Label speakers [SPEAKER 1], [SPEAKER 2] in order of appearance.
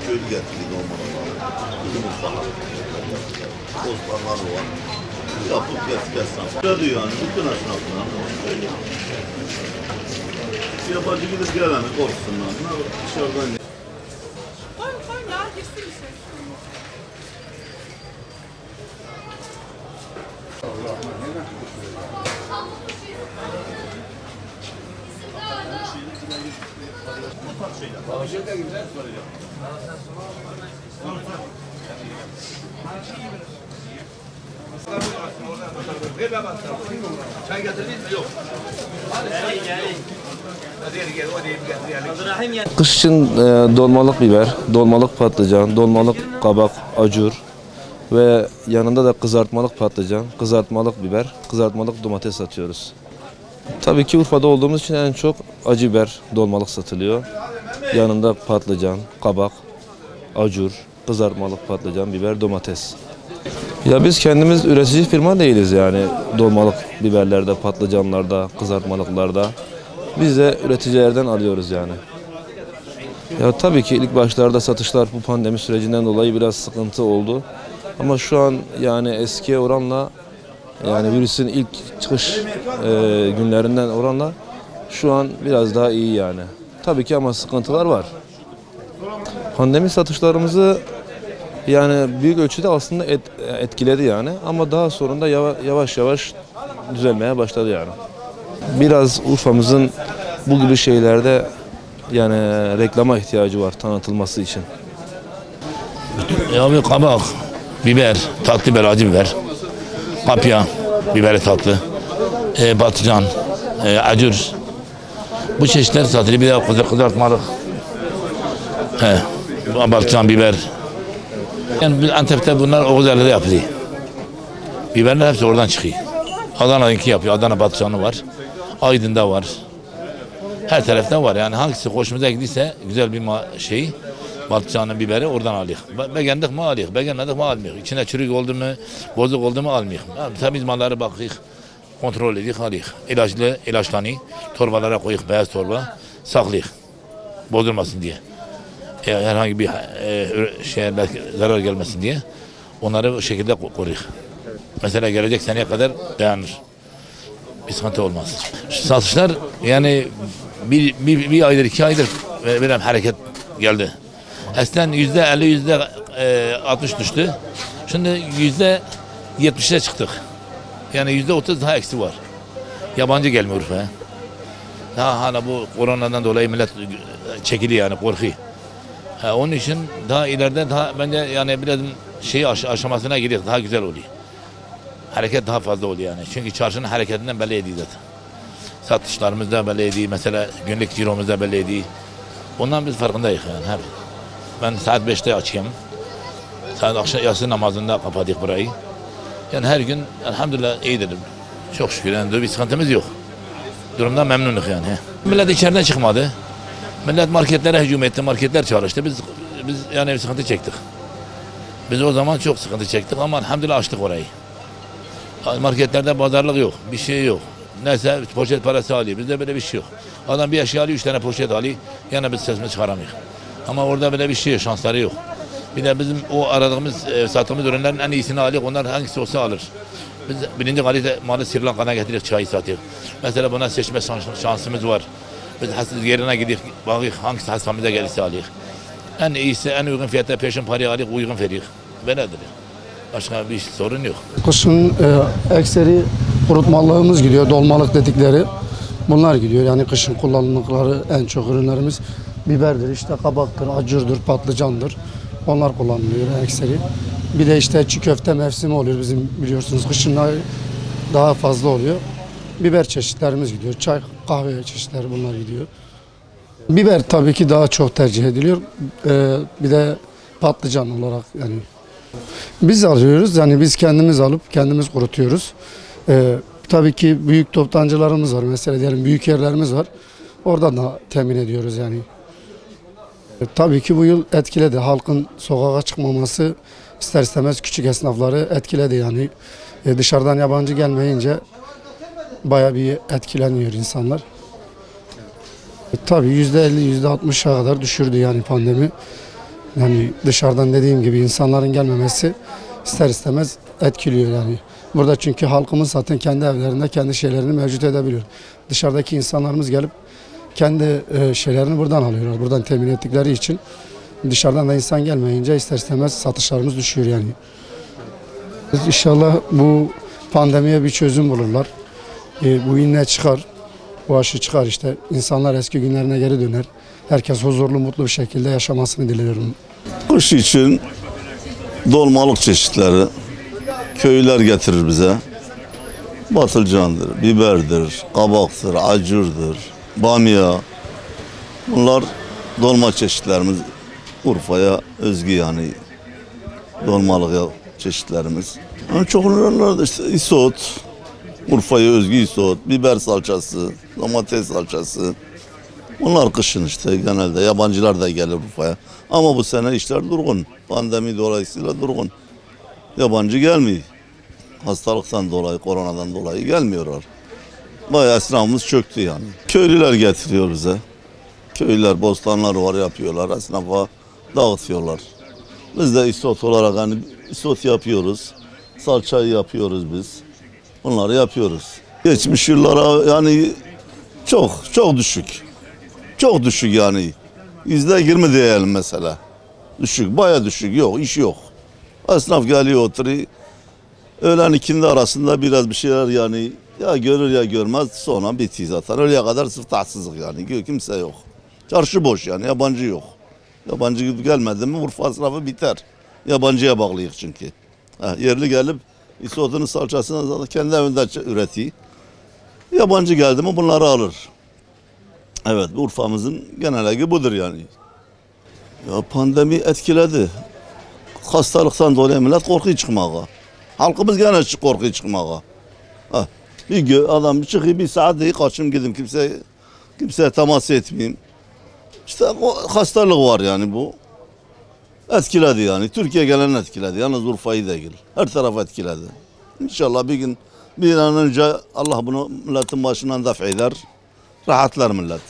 [SPEAKER 1] Köylü getirdi normalde. Bizim ufak. Bozbanları var. Yapıp kessan. Öyle yani bütün esnaflar. Yabancı gidip geleni korksunlar. Dışarıdan.
[SPEAKER 2] Koy ya girsin bir şey.
[SPEAKER 3] Çay getirdiniz mi? Yok.
[SPEAKER 4] Kış için dolmalık biber, dolmalık patlıcan, dolmalık kabak, acur ve yanında da kızartmalık patlıcan, kızartmalık biber, kızartmalık domates satıyoruz. Tabii ki Urfa'da olduğumuz için en çok acı biber dolmalık satılıyor. Yanında patlıcan, kabak, acur, kızartmalık patlıcan, biber, domates. Ya biz kendimiz üretici firma değiliz yani dolmalık biberlerde, patlıcanlarda, kızartmalıklarda. Biz de üreticilerden alıyoruz yani. Ya tabii ki ilk başlarda satışlar bu pandemi sürecinden dolayı biraz sıkıntı oldu. Ama şu an yani eskiye oranla yani virüsün ilk çıkış günlerinden oranla şu an biraz daha iyi yani. Tabii ki ama sıkıntılar var. Pandemi satışlarımızı yani büyük ölçüde aslında etkiledi yani ama daha sonra da yavaş yavaş düzelmeye başladı yani. Biraz Urfa'mızın bu gibi şeylerde yani reklama ihtiyacı var tanıtılması için.
[SPEAKER 5] Ya bir kabak, biber, tatlı biber, acı biber, kapya, biberi tatlı, patlıcan, acur. Bu çeşitler satılıyor. Bir de kızartmalık, patlıcan, biber. Yani biz Antep'te bunlar Oğuzlar'da yapılıyor. Biberler hepsi oradan çıkıyor. Adana'daki yapıyor. Adana patlıcanı var. Aydın'da var. Her tarafta var. Yani hangisi hoşumuza gidiyse güzel bir patlıcanın biberi oradan alıyor. Beğendik mi alıyor. Beğenmedik mi almıyor. İçine çürük oldu mu, bozuk oldu mu almıyor. Yani temiz malları bakıyor. Kontrol ediyor, alıyor. İlaçlanıyor. Torbalara koyuyor. Beyaz torba. Saklıyor. Bozulmasın diye. Herhangi bir şeye zarar gelmesin diye onları bu şekilde koruyor. Mesela gelecek seneye kadar dayanır. Bir sıkıntı olmaz. Şu satışlar yani bir aydır, 2 aydır bir hareket geldi. Eskiden %50, %60 düştü. Şimdi %70'e çıktık. Yani %30 daha eksi var. Yabancı gelmiyor Urfa'ya. Daha hala bu koronadan dolayı millet çekiliyor yani korkuyor. Onun için daha ileride daha bence yani biraz aşamasına gidiyor. Daha güzel oluyor. Hareket daha fazla oluyor yani. Çünkü çarşının hareketinden belli ediyor zaten. Satışlarımız da belli ediyor. Mesela günlük ciromuz da belli ediyor. Ondan biz farkındayız yani. Ben saat 5'te açayım. Saat akşam yatsı namazında kapattık burayı. Yani her gün elhamdülillah iyidir. Çok şükür yani bir sıkıntımız yok. Durumdan memnunuz yani. Millet içeriden çıkmadı. Millet marketlere hücum etti, marketler çalıştı. Biz yani sıkıntı çektik. Biz o zaman çok sıkıntı çektik ama elhamdülillah açtık orayı. Marketlerde pazarlık yok, bir şey yok. Neyse poşet parası alıyor, bizde böyle bir şey yok. Adam bir eşya alıyor, 3 tane poşet alıyor, yani biz sesimizi çıkaramıyoruz. Ama orada böyle bir şey yok, şansları yok. Bir de bizim o aradığımız, sattığımız ürünlerin en iyisini alıyor, onlar hangisi olsa alır. Biz birinci kalite malı Sri Lanka'dan getirip çayı satıyoruz. Mesela buna seçme şansımız var. Biz yerine gidiyoruz, bakıyoruz hangisi hastamıza gelirse alıyoruz. En iyisi, en uygun fiyata peşin parayı alıyoruz, uygun veriyoruz. Böyledir. Başka bir sorun yok.
[SPEAKER 6] Kışın ekseri kurutmalığımız gidiyor, dolmalık dedikleri. Bunlar gidiyor. Yani kışın kullanıldıkları en çok ürünlerimiz biberdir, işte kabaktır, acurdur, patlıcandır. Onlar kullanılıyor ekseri. Bir de işte çiğ köfte mevsimi oluyor bizim biliyorsunuz. Kışın daha fazla oluyor. Biber çeşitlerimiz gidiyor. Çay, kahve çeşitleri bunlar gidiyor. Biber tabii ki daha çok tercih ediliyor. Bir de patlıcan olarak yani Biz alıyoruz, yani biz kendimiz alıp kendimiz kurutuyoruz. Tabii ki büyük toptancılarımız var, mesela diyelim büyük yerlerimiz var. Oradan da temin ediyoruz yani. Tabii ki bu yıl etkiledi. Halkın sokağa çıkmaması ister istemez küçük esnafları etkiledi yani. Dışarıdan yabancı gelmeyince bayağı bir etkileniyor insanlar. Tabii %50, %60'a kadar düşürdü yani pandemi. Yani dışarıdan dediğim gibi insanların gelmemesi ister istemez etkiliyor yani. Burada çünkü halkımız zaten kendi evlerinde kendi şeylerini mevcut edebiliyor. Dışarıdaki insanlarımız gelip kendi şeylerini buradan alıyorlar. Buradan temin ettikleri için dışarıdan da insan gelmeyince ister istemez satışlarımız düşüyor yani. İnşallah bu pandemiye bir çözüm bulurlar. Bu inne çıkar, bu aşı çıkar işte. İnsanlar eski günlerine geri döner. Herkes huzurlu, mutlu bir şekilde yaşamasını diliyorum.
[SPEAKER 1] Kış için dolmalık çeşitleri köylüler getirir bize. Batılcandır, biberdir, kabaktır, acurdur, bamya. Bunlar dolma çeşitlerimiz. Urfa'ya özgü yani dolmalık çeşitlerimiz. Yani çoğunlukla işte isot, Urfa'ya özgü isot, biber salçası, domates salçası. Bunlar kışın işte genelde yabancılar da gelir Urfa'ya. Ama bu sene işler durgun. Pandemi dolayısıyla durgun. Yabancı gelmiyor. Hastalıktan dolayı, koronadan dolayı gelmiyorlar. Bayağı esnafımız çöktü yani. Köylüler getiriyor bize. Köylüler, bostanlar var yapıyorlar. Esnafa dağıtıyorlar. Biz de isot olarak hani isot yapıyoruz. Salçayı yapıyoruz biz. Bunları yapıyoruz. Geçmiş yıllara yani çok düşük. Çok düşük yani. %20 diyelim mesela. Düşük, bayağı düşük. Yok, iş yok. Esnaf geliyor oturuyor. Öğlen ikindi arasında biraz bir şeyler yani ya görür ya görmez sonra bitiyor zaten. Öğleye kadar sırf tatsızlık yani. Kimse yok. Çarşı boş yani yabancı yok. Yabancı gelmedi mi Urfa esnafı biter. Yabancıya bağlıyız çünkü. Yerli gelip isotunu salçasını zaten kendi evinde üretiyor. Yabancı geldi mi bunları alır. Evet Urfa'mızın genelliği budur yani. Ya pandemi etkiledi. Hastalıktan dolayı millet korkuyor çıkmaya. Halkımız gene korkuyor çıkmaya. Adam çıkıyor bir saat değil kaçayım gideyim kimseye temas etmeyeyim. İşte o hastalık var yani bu. Etkiledi yani. Türkiye gelen etkiledi. Yalnız Urfa'yı değil. Her taraf etkiledi. İnşallah bir gün bir an önce Allah bunu milletin başından def eder. Rahatlar millet.